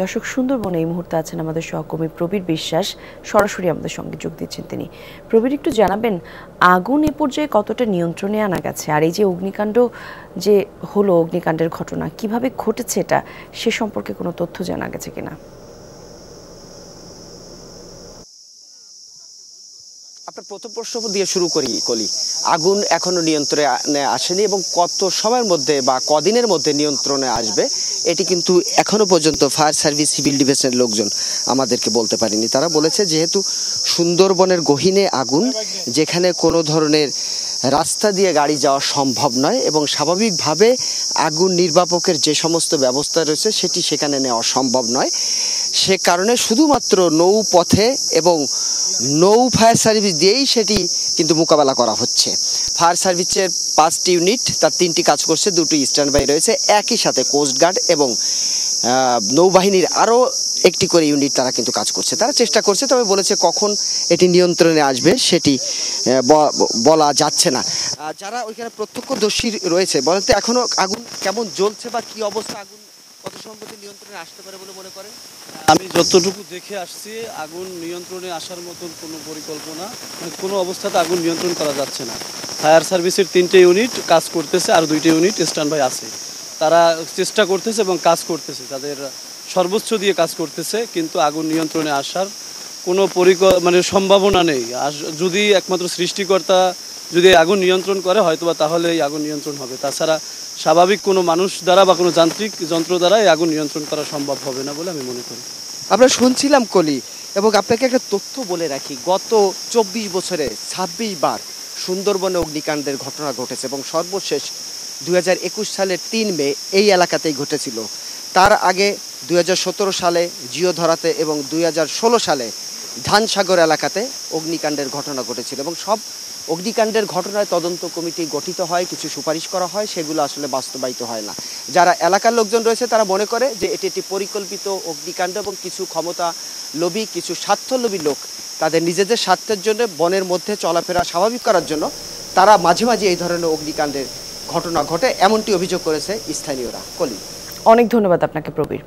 দর্শক, সুন্দরবনে এই মুহূর্তে আছেন আমাদের সহকর্মী প্রবীর বিশ্বাস, সরাসরি আমাদের সঙ্গে যোগ দিচ্ছেন তিনি। প্রবীর, একটু জানাবেন আগুন এ পর্যায়ে কতটা নিয়ন্ত্রণে আনা গেছে, আর এই যে অগ্নিকাণ্ড যে হলো, অগ্নিকাণ্ডের ঘটনা কিভাবে ঘটেছে এটা সে সম্পর্কে কোনো তথ্য জানা গেছে কিনা? আপনার প্রথম প্রশ্ন দিয়ে শুরু করি কলি। আগুন এখনো নিয়ন্ত্রণে আসেনি এবং কত সময়ের মধ্যে বা কদিনের মধ্যে নিয়ন্ত্রণে আসবে এটি কিন্তু এখনো পর্যন্ত ফায়ার সার্ভিস, সিভিল ডিফেন্সের লোকজন আমাদেরকে বলতে পারেনি। তারা বলেছে যেহেতু সুন্দরবনের গহীনে আগুন, যেখানে কোনো ধরনের রাস্তা দিয়ে গাড়ি যাওয়া সম্ভব নয় এবং স্বাভাবিকভাবে আগুন নির্বাপকের যে সমস্ত ব্যবস্থা রয়েছে সেটি সেখানে নেওয়া সম্ভব নয়, সে কারণে শুধুমাত্র নৌপথে এবং নৌ ফায়ার সার্ভিস দিয়েই সেটি কিন্তু মোকাবেলা করা হচ্ছে। ফায়ার সার্ভিসের 5টি ইউনিট, তার 3টি কাজ করছে, 2টি স্ট্যান্ড বাই রয়েছে, একই সাথে কোস্টগার্ড এবং নৌবাহিনীর আরও একটি করে ইউনিট তারা কিন্তু কাজ করছে, তারা চেষ্টা করছে। তবে বলেছে কখন এটি নিয়ন্ত্রণে আসবে সেটি বলা যাচ্ছে না। যারা ওইখানে প্রত্যক্ষদর্শী রয়েছে বলেন তো এখনো আগুন কেমন জ্বলছে বা কি অবস্থা, আগুন কত সম্পত্তি নিয়ন্ত্রণে আসতে পারে বলে মনে করেন? আমি যতটুকু দেখে আসছি আগুন নিয়ন্ত্রণে আসার মতন কোনো পরিকল্পনা, কোনো অবস্থাতে আগুন নিয়ন্ত্রণ করা যাচ্ছে না। ফায়ার সার্ভিসের 3টে ইউনিট কাজ করতেছে, আর 2টি ইউনিট স্ট্যান্ড বাই আছে। তারা চেষ্টা করতেছে এবং কাজ করতেছে, তাদের সর্বোচ্চ দিয়ে কাজ করতেছে, কিন্তু আগুন নিয়ন্ত্রণে আসার কোনো সম্ভাবনা নেই। আর যদি একমাত্র সৃষ্টিকর্তা যদি আগুন নিয়ন্ত্রণ করে হয়তোবা তাহলে এই আগুন নিয়ন্ত্রণ হবে, তাছাড়া স্বাভাবিক কোনো মানুষ দ্বারা বা কোনো যান্ত্রিক যন্ত্র দ্বারা এই আগুন নিয়ন্ত্রণ করা সম্ভব হবে না বলে আমি মনে করি। আমরা শুনছিলাম কলি, এবং আপনাকে একটা তথ্য বলে রাখি, গত 24 বছরে 26 বার সুন্দরবনে অগ্নিকাণ্ডের ঘটনা ঘটেছে এবং সর্বশেষ 2021 সালের 3 মে এই এলাকাতেই ঘটেছিল। তার আগে 2017 সালে জিওধরাতে এবং 2016 সালে ধানসাগর এলাকাতে অগ্নিকাণ্ডের ঘটনা ঘটেছিল এবং সব অগ্নিকাণ্ডের ঘটনায় তদন্ত কমিটি গঠিত হয়, কিছু সুপারিশ করা হয়, সেগুলো আসলে বাস্তবায়িত হয় না। যারা এলাকার লোকজন রয়েছে তারা মনে করে যে এটি একটি পরিকল্পিত অগ্নিকাণ্ড এবং কিছু ক্ষমতা লোভী, কিছু স্বার্থলোভী লোক তাদের নিজেদের স্বার্থের জন্য বনের মধ্যে চলাফেরা স্বাভাবিক করার জন্য তারা মাঝে মাঝে এই ধরনের অগ্নিকাণ্ডের ঘটনা ঘটে, এমনটি অভিযোগ করেছে স্থানীয়রা। কলি, অনেক ধন্যবাদ আপনাকে প্রবীর।